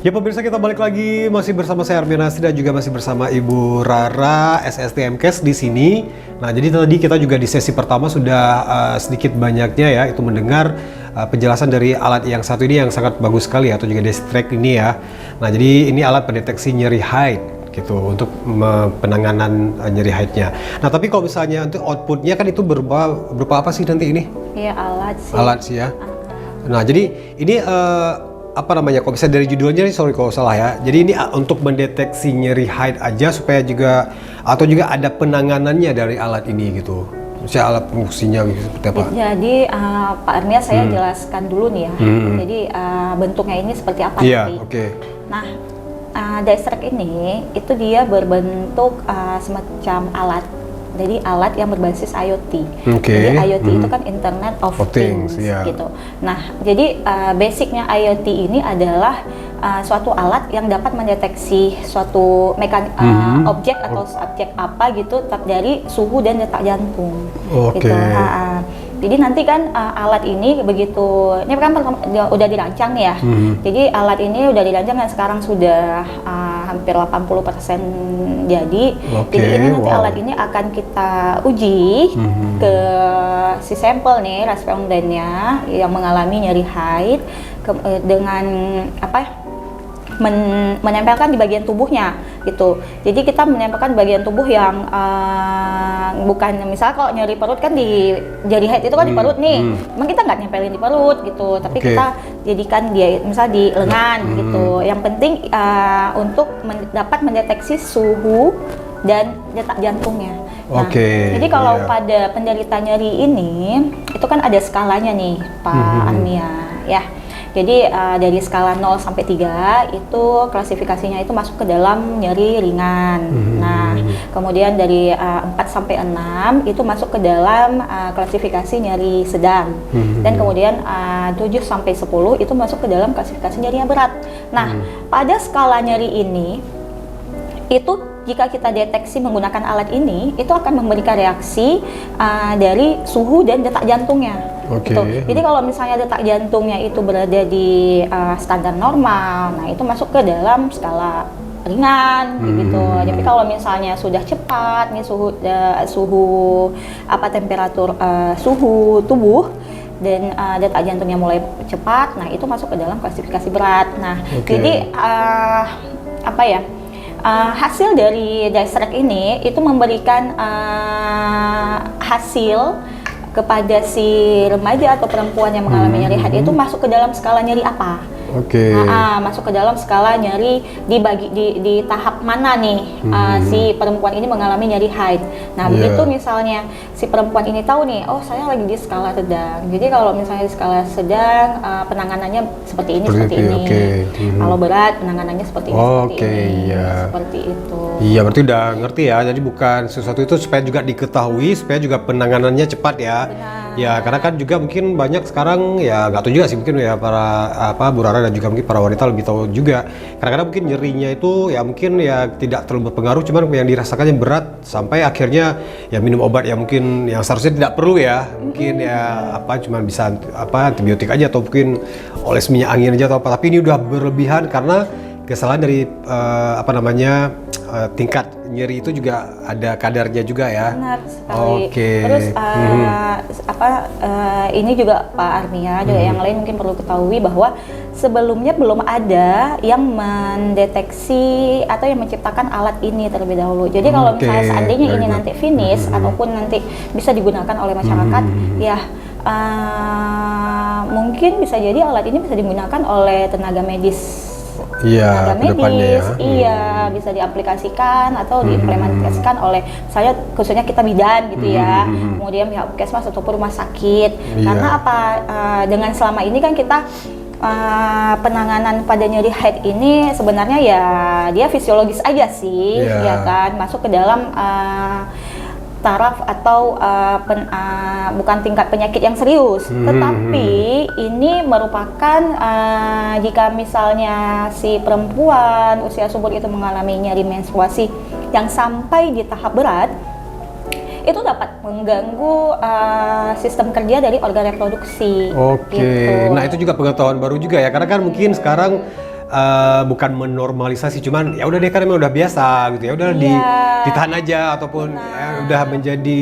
Ya pemirsa, kita balik lagi masih bersama saya Armin Nasri dan juga masih bersama Ibu Rara SSTMKes di sini. Nah, jadi tadi kita juga di sesi pertama sudah sedikit banyaknya ya itu mendengar penjelasan dari alat yang satu ini yang sangat bagus sekali ya, atau juga Destrek ini ya. Nah, jadi ini alat pendeteksi nyeri haid gitu untuk penanganan nyeri haidnya. Nah, tapi kalau misalnya untuk outputnya kan itu berupa apa sih nanti ini? Iya, alat sih. Alat sih ya. Nah, jadi ini apa namanya, kalau bisa dari judulnya nih, sorry kalau salah ya, jadi ini untuk mendeteksi nyeri haid aja supaya juga atau juga ada penanganannya dari alat ini gitu, misalnya alat fungsinya gitu, seperti apa? Jadi Pak Armia saya jelaskan dulu nih ya. Jadi bentuknya ini seperti apa Iya, nanti. oke. Nah, Destrek ini itu dia berbentuk semacam alat. Jadi alat yang berbasis IoT. Oke. Jadi IoT itu kan Internet of Things ya. gitu. Nah, jadi basicnya IoT ini adalah suatu alat yang dapat mendeteksi suatu objek atau subjek apa gitu dari suhu dan detak jantung. Oke. Gitu. Jadi nanti kan alat ini begitu, ini kan udah dirancang nih ya. Jadi alat ini udah dirancang dan sekarang sudah hampir 80% jadi. Jadi ini nanti alat ini akan kita uji ke si sampel nih, respondennya yang mengalami nyeri haid dengan apa? Menempelkan di bagian tubuhnya gitu. Jadi kita menempelkan bagian tubuh yang bukan, misalnya kalau nyeri perut kan di nyeri haid itu kan di perut nih. Memang kita nggak nempelin di perut gitu, tapi kita jadikan dia misal di lengan gitu. Yang penting untuk dapat mendeteksi suhu dan detak jantungnya. Nah, jadi kalau pada penderita nyeri ini itu kan ada skalanya nih Pak Armia ya. Jadi dari skala 0 sampai 3 itu klasifikasinya itu masuk ke dalam nyeri ringan. Nah, kemudian dari 4 sampai 6 itu masuk ke dalam klasifikasi nyeri sedang. Dan kemudian 7 sampai 10 itu masuk ke dalam klasifikasi nyeri yang berat. Nah, pada skala nyeri ini itu jika kita deteksi menggunakan alat ini, itu akan memberikan reaksi dari suhu dan detak jantungnya. Gitu. Jadi kalau misalnya detak jantungnya itu berada di standar normal, nah itu masuk ke dalam skala ringan, gitu. Tapi kalau misalnya sudah cepat nih suhu temperatur suhu tubuh dan detak jantungnya mulai cepat, nah itu masuk ke dalam klasifikasi berat. Nah, jadi hasil dari Destrek ini itu memberikan hasil kepada si remaja atau perempuan yang mengalami nyeri haid itu masuk ke dalam skala nyeri apa? Masuk ke dalam skala nyeri di tahap mana nih si perempuan ini mengalami nyeri haid. Nah, begitu misalnya si perempuan ini tahu nih, oh saya lagi di skala sedang. Jadi kalau misalnya di skala sedang penanganannya seperti ini. Kalau berat penanganannya seperti ini. Seperti itu. Iya, berarti udah ngerti ya. Jadi bukan sesuatu itu supaya juga diketahui, supaya juga penanganannya cepat ya. Benar. Ya, karena kan juga mungkin banyak sekarang ya nggak tahu juga sih, mungkin ya para Bu Rara dan juga mungkin para wanita lebih tahu juga. Kadang-kadang mungkin nyerinya itu ya mungkin ya tidak terlalu berpengaruh, cuman yang dirasakannya berat sampai akhirnya ya minum obat ya mungkin yang seharusnya tidak perlu ya. Mungkin ya cuman bisa antibiotik aja atau mungkin oles minyak angin aja atau apa. Tapi ini udah berlebihan karena kesalahan dari tingkat nyeri itu juga ada kadarnya juga ya. Benar sekali. Terus ini juga Pak Armia juga yang lain mungkin perlu ketahui bahwa sebelumnya belum ada yang mendeteksi atau yang menciptakan alat ini terlebih dahulu. Jadi kalau misalnya seandainya ini nanti finish ataupun nanti bisa digunakan oleh masyarakat, ya mungkin bisa jadi alat ini bisa digunakan oleh tenaga medis. Iya, Bisa diaplikasikan atau diimplementasikan oleh saya khususnya kita bidan gitu ya. Kemudian pihak puskesmas ataupun rumah sakit. Karena dengan selama ini kan kita penanganan pada nyeri haid ini sebenarnya ya dia fisiologis aja sih, ya kan, masuk ke dalam taraf atau bukan tingkat penyakit yang serius, tetapi ini merupakan jika misalnya si perempuan usia subur itu mengalami nyeri menstruasi yang sampai di tahap berat, itu dapat mengganggu sistem kerja dari organ reproduksi. Gitu. Nah itu juga pengetahuan baru juga ya, karena kan mungkin sekarang bukan menormalisasi, cuman ya udah deh kan emang udah biasa gitu ya, udah ditahan aja ataupun udah menjadi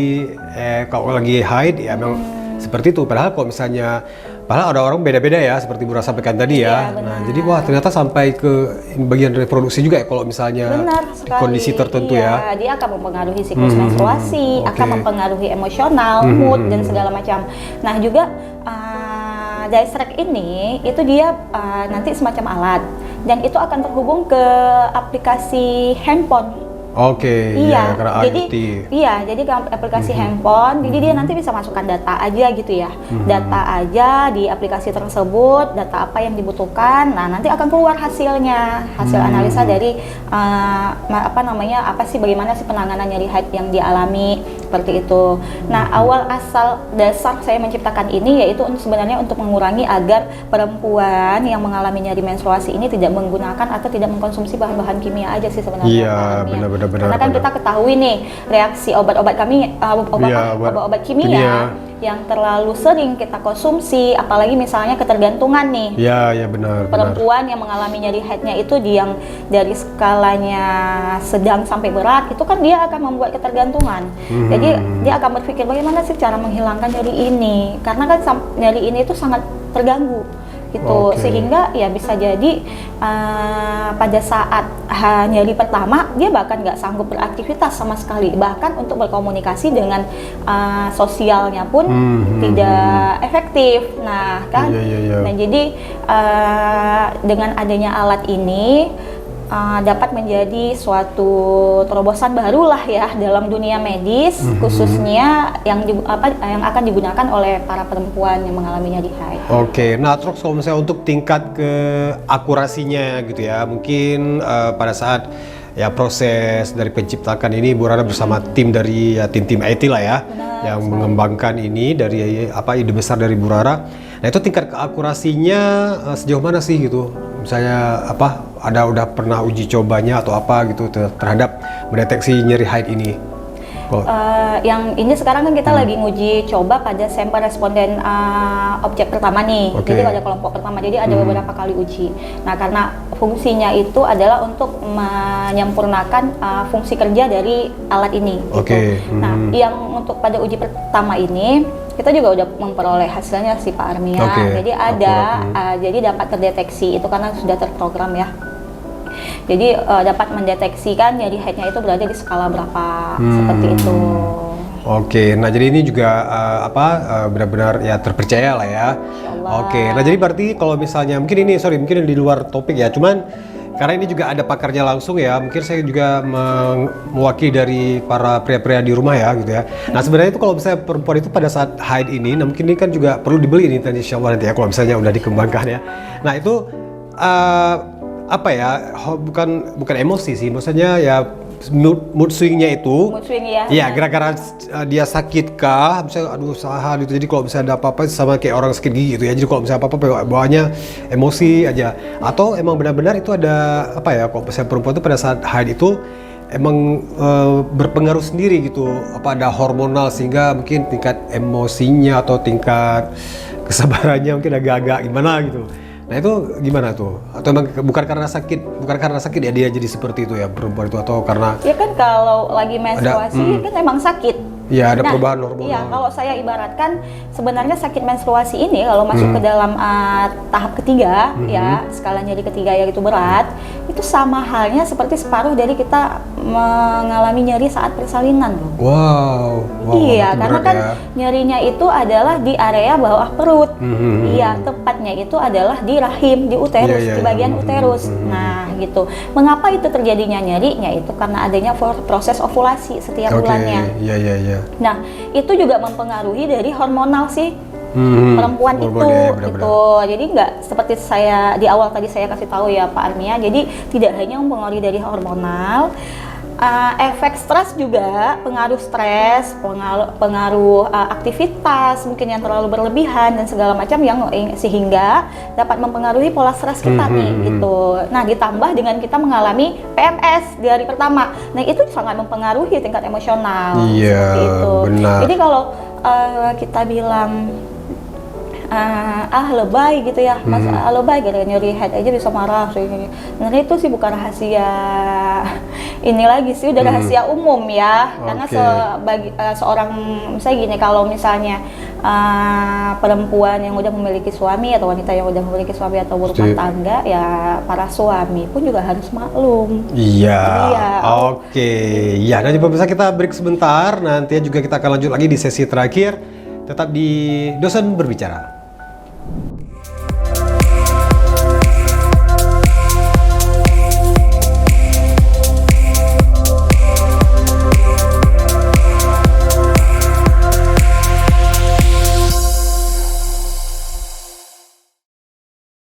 kalau lagi haid ya memang seperti itu. Padahal kalau misalnya ada orang beda-beda ya seperti Bu Rara sampaikan tadi ya. Nah jadi wah ternyata sampai ke bagian reproduksi juga ya kalau misalnya kondisi tertentu ya. Dia akan mempengaruhi siklus menstruasi, akan mempengaruhi emosional, mood dan segala macam. Nah juga Dicetrack ini itu dia nanti semacam alat dan itu akan terhubung ke aplikasi handphone. Iya, karena jadi jadi ke aplikasi handphone, jadi dia nanti bisa masukkan data aja gitu ya, data aja di aplikasi tersebut, data apa yang dibutuhkan, nah nanti akan keluar hasilnya, hasil analisa dari bagaimana sih penanganan nyeri haid yang dialami seperti itu. Nah awal asal dasar saya menciptakan ini yaitu sebenarnya untuk mengurangi agar perempuan yang mengalami nyeri menstruasi ini tidak menggunakan atau tidak mengkonsumsi bahan-bahan kimia aja sih sebenarnya. Iya, benar. Karena kan kita ketahui nih reaksi obat-obat obat-obat kimia yang terlalu sering kita konsumsi, apalagi misalnya ketergantungan nih. Iya benar. Perempuan yang mengalami nyeri haidnya itu yang dari skalanya sedang sampai berat, itu kan dia akan membuat ketergantungan. Jadi dia akan berpikir bagaimana sih cara menghilangkan nyeri ini, karena kan nyeri ini itu sangat terganggu gitu, sehingga ya bisa jadi pada saat nyeri pertama dia bahkan nggak sanggup beraktivitas sama sekali, bahkan untuk berkomunikasi dengan sosialnya pun tidak efektif. Nah kan, nah jadi dengan adanya alat ini dapat menjadi suatu terobosan baru lah ya dalam dunia medis, khususnya yang akan digunakan oleh para perempuan yang mengalami nyeri haid. Nah terus kalau misalnya untuk tingkat keakurasinya gitu ya, mungkin pada saat ya proses dari penciptakan ini Bu Rara bersama tim dari tim IT lah ya, yang mengembangkan ini dari ide besar dari Bu Rara. Nah itu tingkat keakurasinya sejauh mana sih gitu? Misalnya udah pernah uji cobanya atau apa gitu terhadap mendeteksi nyeri haid ini? Yang ini sekarang kan kita lagi nguji coba pada sampel responden objek pertama nih. Jadi pada kelompok pertama, jadi ada beberapa kali uji. Nah karena fungsinya itu adalah untuk menyempurnakan fungsi kerja dari alat ini. Gitu. Nah yang untuk pada uji pertama ini kita juga udah memperoleh hasilnya sih Pak Armia. Jadi jadi dapat terdeteksi itu karena sudah terprogram ya. Jadi dapat mendeteksikan nyeri haidnya itu berada di skala berapa, seperti itu. Nah jadi ini juga benar-benar ya terpercaya lah ya. Nah jadi berarti kalau misalnya mungkin di luar topik ya, cuman karena ini juga ada pakarnya langsung ya, mungkin saya juga mewakili dari para pria-pria di rumah ya gitu ya. Nah sebenarnya itu kalau misalnya perempuan itu pada saat haid ini, nah mungkin ini kan juga perlu dibeli ini insya Allah nanti ya kalau misalnya udah dikembangkan ya. Nah itu bukan emosi sih, maksudnya ya mood swingnya itu. Mood swing ya. Iya, gara-gara dia sakit kah, misalnya aduh salah gitu. Jadi kalau misalnya ada apa-apa sama kayak orang sakit gigi gitu ya. Jadi kalau misalnya apa-apa bawaannya emosi aja. Atau emang benar-benar itu ada kalau misalnya perempuan itu pada saat haid itu emang berpengaruh sendiri gitu. Ada hormonal sehingga mungkin tingkat emosinya atau tingkat kesabarannya mungkin agak-agak gimana gitu. Nah itu gimana tuh? Atau emang bukan karena sakit ya dia jadi seperti itu ya perempuan itu, atau karena? Ya kan kalau lagi menstruasi kan emang sakit. Iya ada perubahan hormonal. Iya kalau saya ibaratkan sebenarnya sakit menstruasi ini kalau masuk ke dalam tahap ketiga ya, skala nyeri ketiga yaitu berat, itu sama halnya seperti separuh dari kita mengalami nyeri saat persalinan loh. Wow. Iya karena kan nyerinya itu adalah di area bawah perut. Iya tepatnya itu adalah di rahim, di uterus, di bagian uterus. Nah gitu. Mengapa itu terjadinya nyerinya itu karena adanya proses ovulasi setiap bulannya. Iya. Nah, itu juga mempengaruhi dari hormonal sih perempuan itu gitu. Jadi nggak seperti saya di awal tadi saya kasih tahu ya Pak Armia. Jadi tidak hanya mempengaruhi dari hormonal, efek stres juga, pengaruh stres, pengaruh aktivitas mungkin yang terlalu berlebihan dan segala macam yang sehingga dapat mempengaruhi pola stres kita nih gitu. Nah ditambah dengan kita mengalami PMS di hari pertama, nah itu sangat mempengaruhi tingkat emosional. Iya, itu. benar. Jadi kalau kita bilang lebay gitu ya, mas lebay gitu, nyeri head aja bisa marah. Sebenarnya itu sih bukan rahasia ini lagi sih, udah rahasia umum ya. Karena seorang misalnya gini, kalau misalnya perempuan yang udah memiliki suami atau wanita yang udah memiliki suami atau berumah tangga, ya para suami pun juga harus maklum. Iya. Oke. Ya, nanti pemirsa kita break sebentar. Nanti juga kita akan lanjut lagi di sesi terakhir. Tetap di Dosen Berbicara.